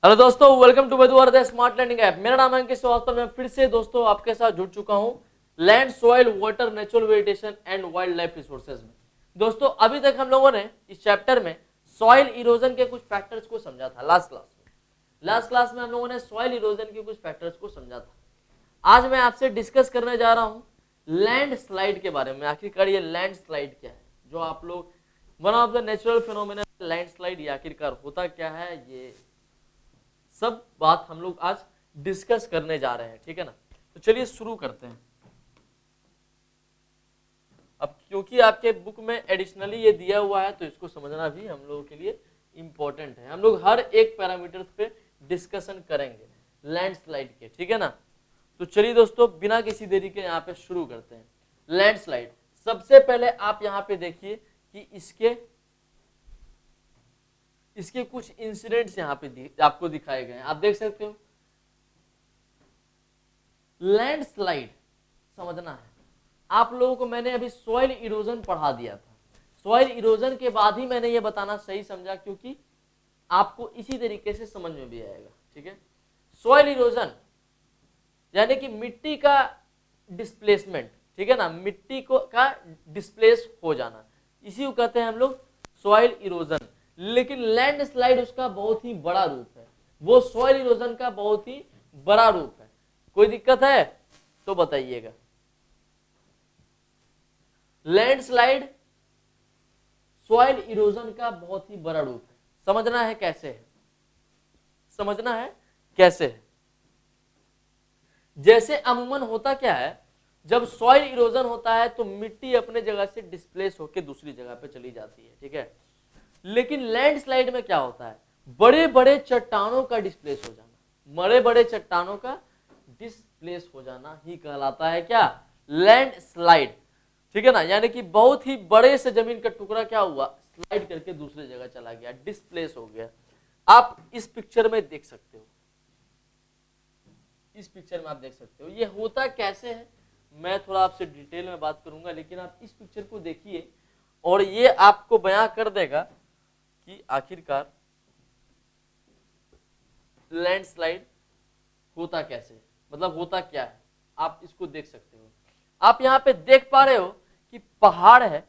Hello दोस्तों, welcome to the smart learning app. मेरा नाम है अंकित श्रीवास्तव। मैं फिर से दोस्तों आपके साथ जुड़ चुका हूं land, soil, water, natural vegetation and wild life resources में। दोस्तों अभी तक हम लोगों ने इस चैप्टर में सॉइल इरोजन के कुछ फैक्टर्स को समझा था। लास्ट क्लास में हम लोगों ने सॉइल इरोजन के कुछ फैक्टर्स को समझा था। आज मैं आपसे डिस्कस करने जा रहा हूं लैंड स्लाइड के बारे में। आखिरकार ये लैंड स्लाइड क्या है, जो आप लोग one of the natural phenomena land slide, ये आखिरकार होता क्या है, ये सब बात हम लोग आज डिस्कस करने जा रहे हैं। ठीक है ना, तो चलिए शुरू करते हैं। अब क्योंकि आपके बुक में एडिशनली ये दिया हुआ है तो इसको समझना भी हम लोगों के लिए इंपॉर्टेंट है। हम लोग हर एक पैरामीटर पे डिस्कशन करेंगे लैंडस्लाइड के। ठीक है ना, तो चलिए दोस्तों बिना किसी देरी के यहाँ पे शुरू करते हैं। लैंडस्लाइड, सबसे पहले आप यहाँ पे देखिए कि इसके कुछ इंसिडेंट्स यहाँ पे आपको दिखाए गए हैं। आप देख सकते हो लैंडस्लाइड समझना है आप लोगों को। मैंने अभी सॉइल इरोजन पढ़ा दिया था। सॉइल इरोजन के बाद ही मैंने ये बताना सही समझा, क्योंकि आपको इसी तरीके से समझ में भी आएगा। ठीक है, सॉइल इरोजन यानी कि मिट्टी का डिस्प्लेसमेंट। ठीक है ना, मिट्टी को का डिस्प्लेस हो जाना, इसी को कहते हैं हम लोग सॉइल इरोजन। लेकिन लैंडस्लाइड उसका बहुत ही बड़ा रूप है, वो सॉइल इरोजन का बहुत ही बड़ा रूप है। कोई दिक्कत है तो बताइएगा। लैंडस्लाइड सॉइल इरोजन का बहुत ही बड़ा रूप है। समझना है कैसे है, समझना है कैसे है। जैसे अमूमन होता क्या है, जब सॉइल इरोजन होता है तो मिट्टी अपने जगह से डिस्प्लेस होकर दूसरी जगह पे चली जाती है। ठीक है, लेकिन लैंडस्लाइड में क्या होता है, बड़े बड़े चट्टानों का डिस्प्लेस हो जाना। बड़े बड़े चट्टानों का डिस्प्लेस हो जाना ही कहलाता है क्या, लैंडस्लाइड। ठीक है ना, यानी कि बहुत ही बड़े से जमीन का टुकड़ा क्या हुआ, स्लाइड करके दूसरी जगह चला गया, डिस्प्लेस हो गया। आप इस पिक्चर में देख सकते हो, इस पिक्चर में आप देख सकते हो ये होता कैसे है। मैं थोड़ा आपसे डिटेल में बात करूंगा, लेकिन आप इस पिक्चर को देखिए और ये आपको बयां कर देगा कि आखिरकार लैंडस्लाइड होता कैसे, मतलब होता क्या है। आप इसको देख सकते हो। आप यहाँ पे देख पा रहे हो कि पहाड़ है,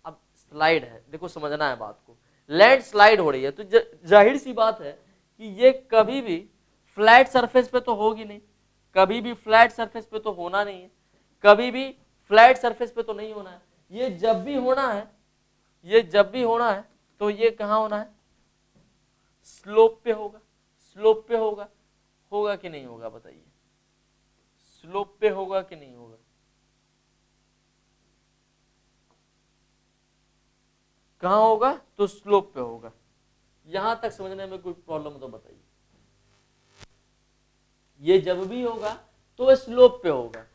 अब स्लाइड है। देखो समझना है बात को, लैंड स्लाइड हो रही है तो जाहिर सी बात है कि ये कभी भी फ्लैट सरफेस पे तो होगी नहीं, कभी भी फ्लैट सरफेस पे तो होना नहीं है, कभी भी फ्लैट सरफेस पे तो नहीं होना है। ये जब भी होना है, ये जब भी होना है तो ये कहाँ होना है, स्लोप पे होगा। स्लोप पे होगा, होगा कि नहीं होगा बताइए, स्लोप पे होगा कि नहीं होगा। कहां होगा, तो स्लोप पे होगा। यहां तक समझने में कोई प्रॉब्लम तो बताइए। ये जब भी होगा तो स्लोप पे होगा।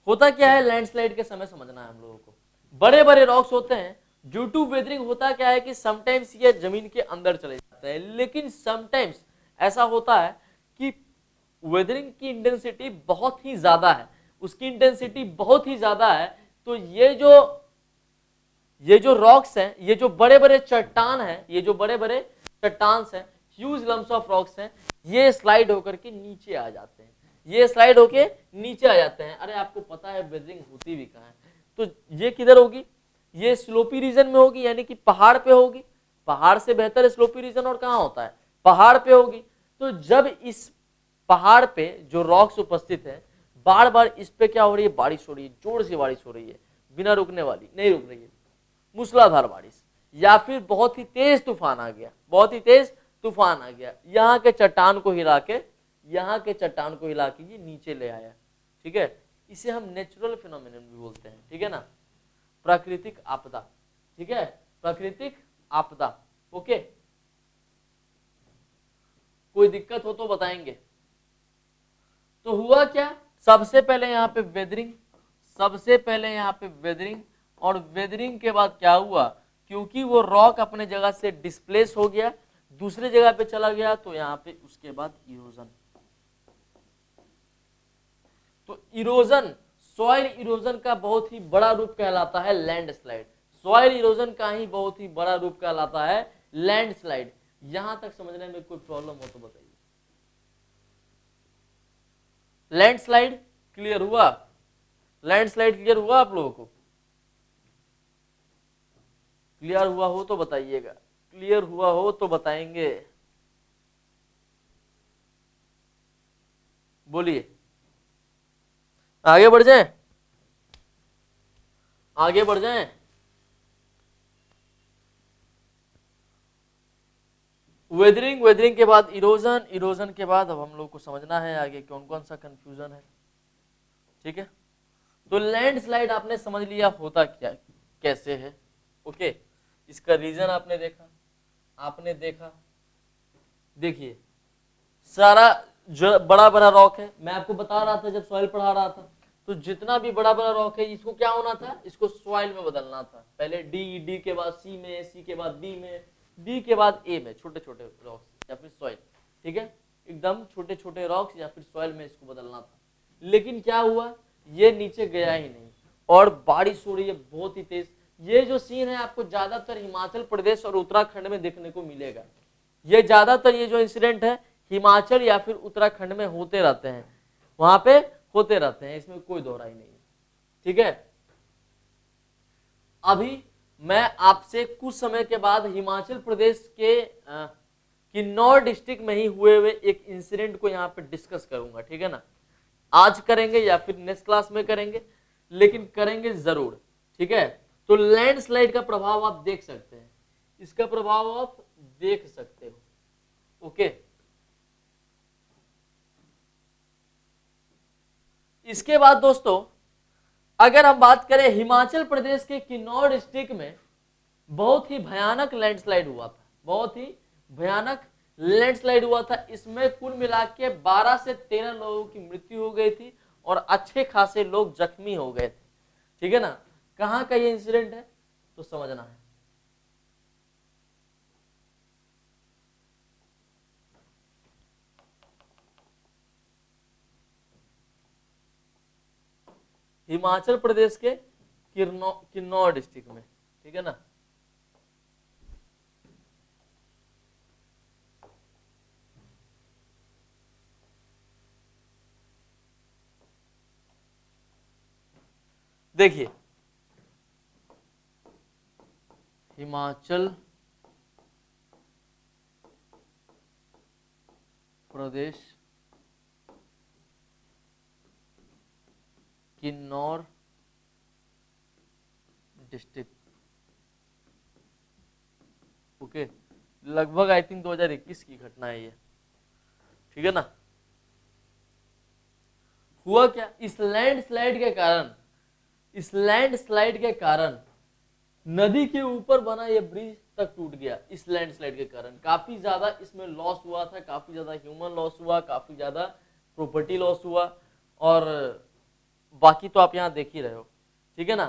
होता क्या है लैंडस्लाइड के समय, समझना है हम लोगों को। बड़े बड़े रॉक्स होते हैं, ड्यू टू वेदरिंग होता क्या है कि समटाइम्स ये जमीन के अंदर चले जाते हैं, लेकिन समटाइम्स ऐसा होता है कि वेदरिंग की इंटेंसिटी बहुत ही ज्यादा है, उसकी इंटेंसिटी बहुत ही ज्यादा है, तो ये जो रॉक्स हैं, ये जो बड़े बड़े चट्टान हैं, ये जो बड़े बड़े चट्टान हैं, ह्यूज लम्स ऑफ रॉक्स हैं, ये स्लाइड होकर के नीचे आ जाते हैं। ये स्लाइड होके नीचे आ जाते हैं। अरे आपको पता है वेदरिंग होती भी कहाँ है, तो ये किधर होगी, ये स्लोपी रीजन में होगी, यानी कि पहाड़ पे होगी। पहाड़ से बेहतर स्लोपी रीजन और कहाँ होता है, पहाड़ पे होगी। तो जब इस पहाड़ पे जो रॉक्स उपस्थित है, बार बार इस पे क्या हो रही है, बारिश हो रही है, जोर से बारिश हो रही है, बिना रुकने वाली, नहीं रुक रही है, मूसलाधार बारिश, या फिर बहुत ही तेज तूफान आ गया, बहुत ही तेज तूफान आ गया, यहाँ के चट्टान को हिला के, यहाँ के चट्टान को हिला के ये नीचे ले आया। ठीक है, इसे हम नेचुरल फिनोमेनन भी बोलते हैं। ठीक है ना, प्राकृतिक आपदा। ठीक है, प्राकृतिक आपदा। ओके, कोई दिक्कत हो तो बताएंगे। तो हुआ क्या, सबसे पहले यहाँ पे वेदरिंग, सबसे पहले यहाँ पे वेदरिंग, और वेदरिंग के बाद क्या हुआ, क्योंकि वो रॉक अपने जगह से डिस्प्लेस हो गया, दूसरे जगह पे चला गया, तो यहाँ पे उसके बाद इरोजन। तो इरोजन, सॉइल इरोजन का बहुत ही बड़ा रूप कहलाता है लैंडस्लाइड। सॉइल इरोजन का ही बहुत ही बड़ा रूप कहलाता है लैंडस्लाइड। यहां तक समझने में कोई प्रॉब्लम हो तो बताइए। लैंडस्लाइड क्लियर हुआ? लैंडस्लाइड क्लियर हुआ आप लोगों को? क्लियर हुआ हो तो बताइएगा, क्लियर हुआ हो तो बताएंगे, बोलिए। आगे बढ़ जाएं, आगे बढ़ जाएं। वेदरिंग, वेदरिंग के बाद इरोजन, इरोजन के बाद अब हम लोग को समझना है आगे कौन कौन सा कंफ्यूजन है। ठीक है, तो लैंडस्लाइड आपने समझ लिया होता क्या कैसे है। ओके, इसका रीजन आपने देखा, आपने देखा, देखिए सारा जो बड़ा बड़ा रॉक है, मैं आपको बता रहा था जब सॉइल पढ़ा रहा था, तो जितना भी बड़ा बड़ा रॉक है इसको क्या होना था, इसको सॉइल में बदलना था। पहले डी, डी के बाद सी में, सी के बाद बी में, बी के बाद ए में, छोटे छोटे रॉक्स या फिर सॉइल। ठीक है, एकदम छोटे छोटे रॉक्स या फिर सॉइल में इसको बदलना था। लेकिन क्या हुआ, ये नीचे गया ही नहीं और बारिश हो रही है बहुत ही तेज। ये जो सीन है आपको ज्यादातर हिमाचल प्रदेश और उत्तराखंड में देखने को मिलेगा। ये ज्यादातर ये जो इंसिडेंट है हिमाचल या फिर उत्तराखंड में होते रहते हैं, वहां पे होते रहते हैं, इसमें कोई दोहराई नहीं है। ठीक है, अभी मैं आपसे कुछ समय के बाद हिमाचल प्रदेश के किन्नौर डिस्ट्रिक्ट में ही हुए हुए एक इंसिडेंट को यहाँ पे डिस्कस करूंगा। ठीक है ना, आज करेंगे या फिर नेक्स्ट क्लास में करेंगे, लेकिन करेंगे जरूर। ठीक है, तो लैंडस्लाइड का प्रभाव आप देख सकते हैं, इसका प्रभाव आप देख सकते हो। ओके, इसके बाद दोस्तों अगर हम बात करें हिमाचल प्रदेश के किन्नौर डिस्ट्रिक्ट में बहुत ही भयानक लैंडस्लाइड हुआ था, बहुत ही भयानक लैंडस्लाइड हुआ था। इसमें कुल मिला के 12 से 13 लोगों की मृत्यु हो गई थी और अच्छे खासे लोग जख्मी हो गए थे। ठीक है ना, कहां का ये इंसिडेंट है तो समझना है। हिमाचल प्रदेश के किन्नौर डिस्ट्रिक्ट में। ठीक है ना, देखिए हिमाचल प्रदेश किन्नौर डिस्ट्रिक्ट। ओके, लगभग आई थिंक 2021 की घटना है ये। ठीक है ना, हुआ क्या, इस लैंडस्लाइड के कारण, इस लैंडस्लाइड के कारण नदी के ऊपर बना ये ब्रिज तक टूट गया। इस लैंडस्लाइड के कारण काफी ज्यादा इसमें लॉस हुआ था, काफी ज्यादा ह्यूमन लॉस हुआ, काफी ज्यादा प्रॉपर्टी लॉस हुआ, और बाकी तो आप यहाँ देख ही रहे हो। ठीक है ना,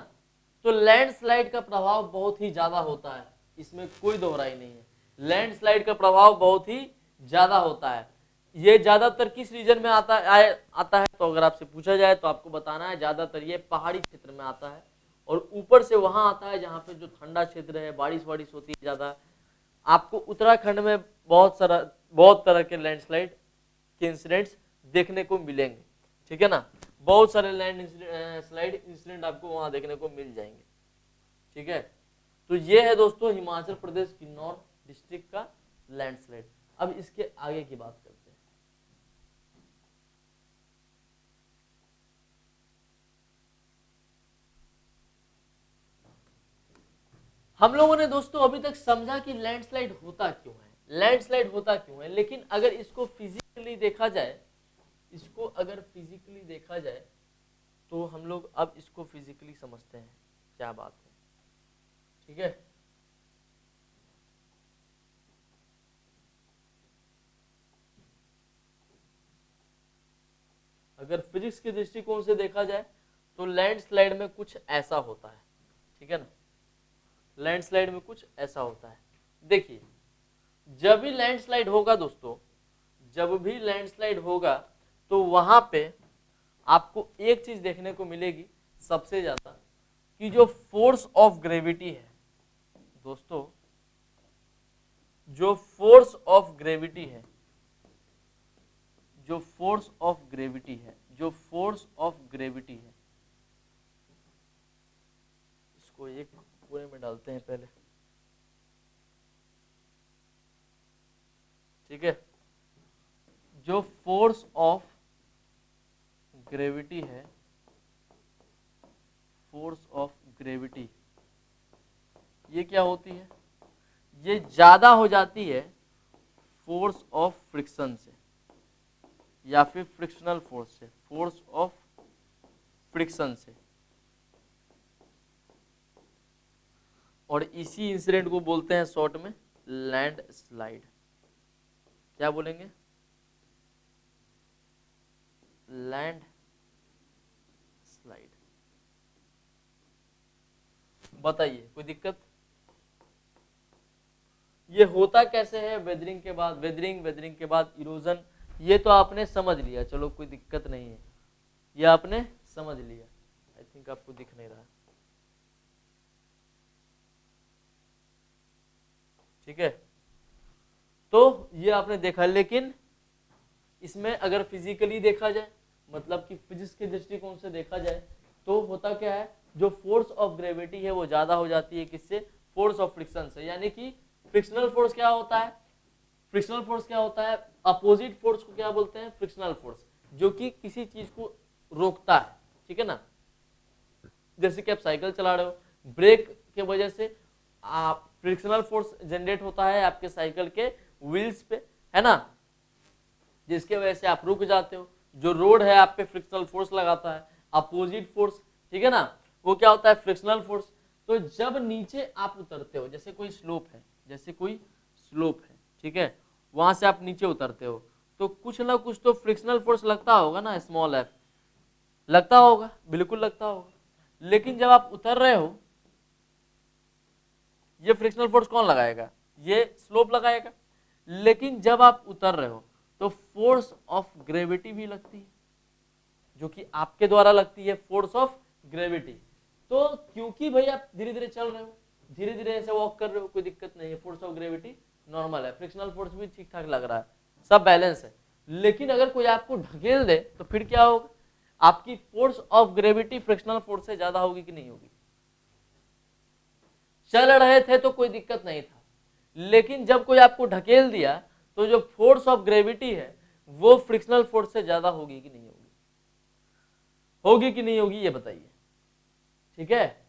तो लैंडस्लाइड का प्रभाव बहुत ही ज्यादा होता है, इसमें कोई दोहराई नहीं है। लैंडस्लाइड का प्रभाव बहुत ही ज्यादा होता है। ये ज्यादातर किस रीजन में आता है तो अगर आपसे पूछा जाए तो आपको बताना है ज्यादातर ये पहाड़ी क्षेत्र में आता है, और ऊपर से वहां आता है जहां पे जो ठंडा क्षेत्र है, बारिश वारिश होती है ज्यादा। आपको उत्तराखंड में बहुत तरह के लैंडस्लाइड के इंसिडेंट्स देखने को मिलेंगे। ठीक है ना, बहुत सारे लैंडस्लाइड इंसिडेंट आपको वहां देखने को मिल जाएंगे। ठीक है, तो ये है दोस्तों हिमाचल प्रदेश किन्नौर डिस्ट्रिक्ट का लैंडस्लाइड। अब इसके आगे की बात करते हैं। हम लोगों ने दोस्तों अभी तक समझा कि लैंडस्लाइड होता क्यों है, लैंडस्लाइड होता क्यों है, लेकिन अगर इसको फिजिकली देखा जाए, इसको अगर फिजिकली देखा जाए तो हम लोग अब इसको फिजिकली समझते हैं क्या बात है। ठीक है, अगर फिजिक्स के दृष्टिकोण से देखा जाए तो लैंडस्लाइड में कुछ ऐसा होता है। ठीक है ना, लैंडस्लाइड में कुछ ऐसा होता है। देखिए जब भी लैंडस्लाइड होगा दोस्तों, जब भी लैंडस्लाइड होगा तो वहां पे आपको एक चीज देखने को मिलेगी सबसे ज्यादा, कि जो फोर्स ऑफ ग्रेविटी है दोस्तों, जो फोर्स ऑफ ग्रेविटी है, जो फोर्स ऑफ ग्रेविटी है, जो फोर्स ऑफ ग्रेविटी है, इसको एक पूरे में डालते हैं पहले, ठीक है। जो फोर्स ऑफ ग्रेविटी है, फोर्स ऑफ ग्रेविटी, ये क्या होती है, ये ज्यादा हो जाती है फोर्स ऑफ फ्रिक्शन से या फिर फ्रिक्शनल फोर्स से, फोर्स ऑफ फ्रिक्शन से। और इसी इंसिडेंट को बोलते हैं शॉर्ट में लैंड स्लाइड। क्या बोलेंगे, लैंड स्लाइड। बताइए कोई दिक्कत? ये होता कैसे है, वेदरिंग के बाद, वेदरिंग के बाद इरोजन, ये तो आपने समझ लिया, चलो कोई दिक्कत नहीं है, ये आपने समझ लिया। आई थिंक आपको दिख नहीं रहा, ठीक है। तो ये आपने देखा, लेकिन इसमें अगर फिजिकली देखा जाए, मतलब कि फिजिक्स के दृष्टिकोण से देखा जाए, तो होता क्या है, जो फोर्स ऑफ ग्रेविटी है वो ज्यादा हो जाती है किससे, फोर्स ऑफ फ्रिक्शन से। यानी कि फ्रिक्शनल फोर्स क्या होता है, फ्रिक्शनल फोर्स क्या होता है, अपोजिट फोर्स को क्या बोलते हैं, फ्रिक्शनल फोर्स, जो कि किसी चीज को रोकता है, ठीक है ना। जैसे कि आप साइकिल चला रहे हो, ब्रेक के वजह से आप फ्रिक्शनल फोर्स जनरेट होता है आपके साइकिल के व्हील्स पे, है ना, जिसके वजह से आप रुक जाते हो। जो रोड है आप पे फ्रिक्शनल फोर्स लगाता है, अपोजिट फोर्स, ठीक है ना, वो क्या होता है, फ्रिक्शनल फोर्स। तो जब नीचे आप उतरते हो, जैसे कोई स्लोप है, जैसे कोई स्लोप है, ठीक है, वहां से आप नीचे उतरते हो, तो कुछ ना कुछ तो फ्रिक्शनल फोर्स लगता होगा ना, स्मॉल एफ, लगता होगा, बिल्कुल लगता होगा। लेकिन जब आप उतर रहे हो, ये फ्रिक्शनल फोर्स कौन लगाएगा, ये स्लोप लगाएगा। लेकिन जब आप उतर रहे हो तो फोर्स ऑफ ग्रेविटी भी लगती है, जो कि आपके द्वारा लगती है, फोर्स ऑफ ग्रेविटी। तो क्योंकि भाई आप धीरे धीरे चल रहे हो, धीरे धीरे ऐसे वॉक कर रहे हो, कोई दिक्कत नहीं है, फोर्स ऑफ ग्रेविटी नॉर्मल है, फ्रिक्शनल फोर्स भी ठीक ठाक लग रहा है, सब बैलेंस है। लेकिन अगर कोई आपको ढकेल दे तो फिर क्या होगा, आपकी force of gravity frictional force से ज्यादा होगी कि नहीं होगी। चल रहे थे तो कोई दिक्कत नहीं था, लेकिन जब कोई आपको ढकेल दिया तो जो फोर्स ऑफ ग्रेविटी है वो फ्रिक्शनल फोर्स से ज्यादा होगी कि नहीं होगी, होगी कि नहीं होगी, ये बताइए, ठीक है,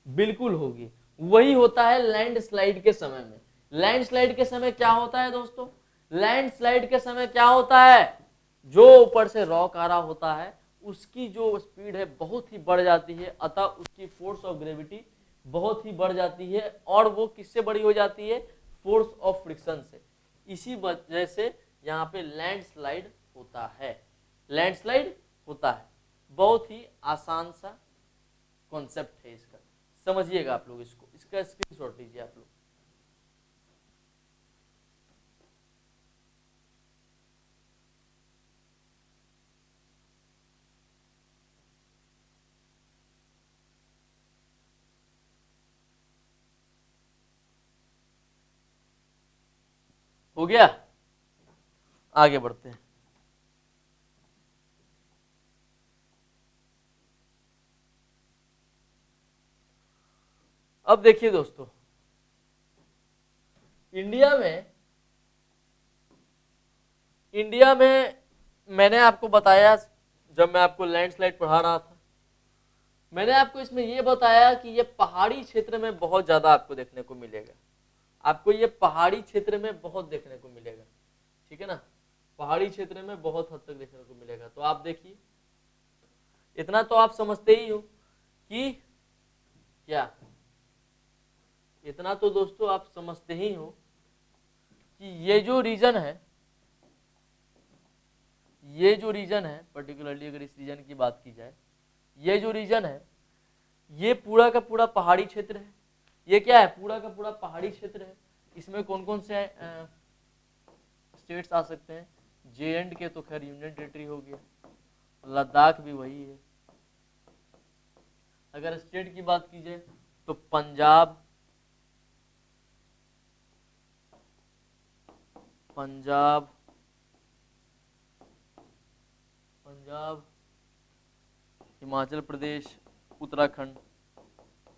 बिल्कुल होगी। वही होता है लैंडस्लाइड के समय में। लैंडस्लाइड के समय क्या होता है दोस्तों, लैंडस्लाइड के समय क्या होता है, जो ऊपर से रॉक आ रहा होता है उसकी जो स्पीड है बहुत ही बढ़ जाती है, अतः उसकी फोर्स ऑफ ग्रेविटी बहुत ही बढ़ जाती है, और वो किससे बड़ी हो जाती है, फोर्स ऑफ फ्रिक्शन से। इसी वजह से यहाँ पे लैंडस्लाइड होता है, लैंडस्लाइड होता है। बहुत ही आसान सा कॉन्सेप्ट है इसका, समझिएगा आप लोग इसको, इसका स्क्रीनशॉट लीजिए आप लोग। हो गया, आगे बढ़ते हैं। अब देखिए दोस्तों, इंडिया में, इंडिया में मैंने आपको बताया, जब मैं आपको लैंडस्लाइड पढ़ा रहा था, मैंने आपको इसमें यह बताया कि ये पहाड़ी क्षेत्र में बहुत ज्यादा आपको देखने को मिलेगा, आपको ये पहाड़ी क्षेत्र में बहुत देखने को मिलेगा, ठीक है ना, पहाड़ी क्षेत्र में बहुत हद तक देखने को मिलेगा। तो आप देखिए, इतना तो आप समझते ही हो कि क्या, इतना तो दोस्तों आप समझते ही हो कि ये जो रीजन है, ये जो रीजन है पर्टिकुलरली, अगर इस रीजन की बात की जाए, ये जो रीजन है ये पूरा का पूरा पहाड़ी क्षेत्र है। ये क्या है, पूरा का पूरा पहाड़ी क्षेत्र है। इसमें कौन कौन से स्टेट्स आ सकते हैं, जे एंड के तो खैर यूनियन टेरिटरी हो गया, लद्दाख भी वही है। अगर स्टेट की बात की जाए तो पंजाब, पंजाब, पंजाब, हिमाचल प्रदेश, उत्तराखंड,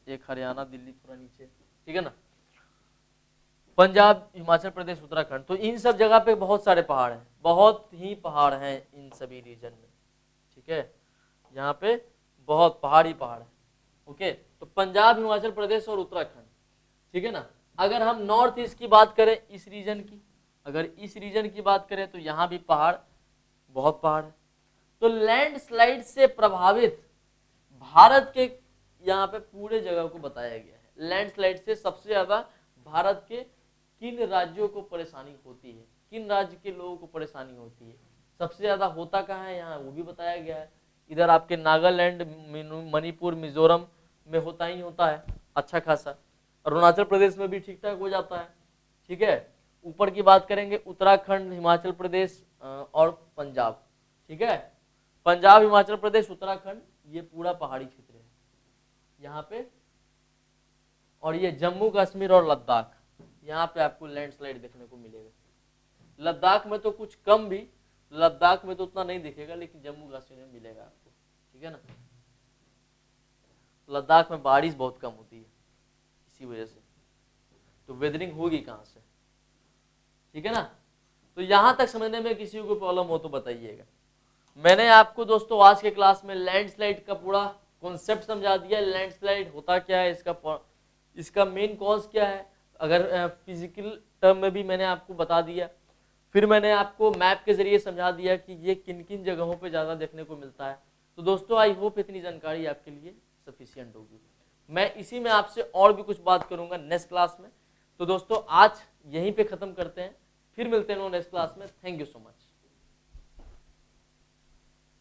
एक हरियाणा, दिल्ली थोड़ा नीचे, ठीक है ना, पंजाब, हिमाचल प्रदेश, उत्तराखंड। तो इन सब जगह पे बहुत सारे पहाड़ हैं, बहुत ही पहाड़ हैं इन सभी रीजन में, ठीक है, यहाँ पे बहुत पहाड़ ही पहाड़ है। ओके, तो पंजाब, हिमाचल प्रदेश और उत्तराखंड, ठीक है ना। अगर हम नॉर्थ ईस्ट की बात करें इस रीजन की, अगर इस रीजन की बात करें तो यहाँ भी पहाड़, बहुत पहाड़ है। तो लैंडस्लाइड से प्रभावित भारत के यहाँ पे पूरे जगह को बताया गया है। लैंडस्लाइड से सबसे ज्यादा भारत के किन राज्यों को परेशानी होती है, किन राज्य के लोगों को परेशानी होती है, सबसे ज्यादा होता कहाँ है यहाँ, वो भी बताया गया है। इधर आपके नागालैंड, मणिपुर, मिजोरम में होता ही होता है अच्छा खासा, अरुणाचल प्रदेश में भी ठीक ठाक हो जाता है, ठीक है। ऊपर की बात करेंगे उत्तराखंड, हिमाचल प्रदेश और पंजाब, ठीक है, पंजाब, हिमाचल प्रदेश, उत्तराखंड, ये पूरा पहाड़ी क्षेत्र है यहाँ पे। और ये जम्मू कश्मीर और लद्दाख, यहाँ पे आपको लैंडस्लाइड देखने को मिलेगा। लद्दाख में तो कुछ कम भी, लद्दाख में तो उतना नहीं दिखेगा, लेकिन जम्मू कश्मीर में मिलेगा आपको, ठीक है ना। लद्दाख में बारिश बहुत कम होती है इसी वजह से, तो वेदरिंग होगी कहाँ से, ठीक है ना। तो यहां तक समझने में किसी को प्रॉब्लम हो तो बताइएगा। मैंने आपको दोस्तों आज के क्लास में लैंडस्लाइड का पूरा कॉन्सेप्ट समझा दिया, लैंडस्लाइड होता क्या है, इसका मेन कॉज क्या है, अगर फिजिकल टर्म में भी मैंने आपको बता दिया। फिर मैंने आपको मैप के जरिए समझा दिया कि ये किन किन जगहों पे ज़्यादा देखने को मिलता है। तो दोस्तों आई होप इतनी जानकारी आपके लिए सफिशिएंट होगी। मैं इसी में आपसे और भी कुछ बात करूंगा नेक्स्ट क्लास में। तो दोस्तों आज यहीं पे ख़त्म करते हैं, फिर मिलते हैं नेक्स्ट क्लास में। Thank you so much.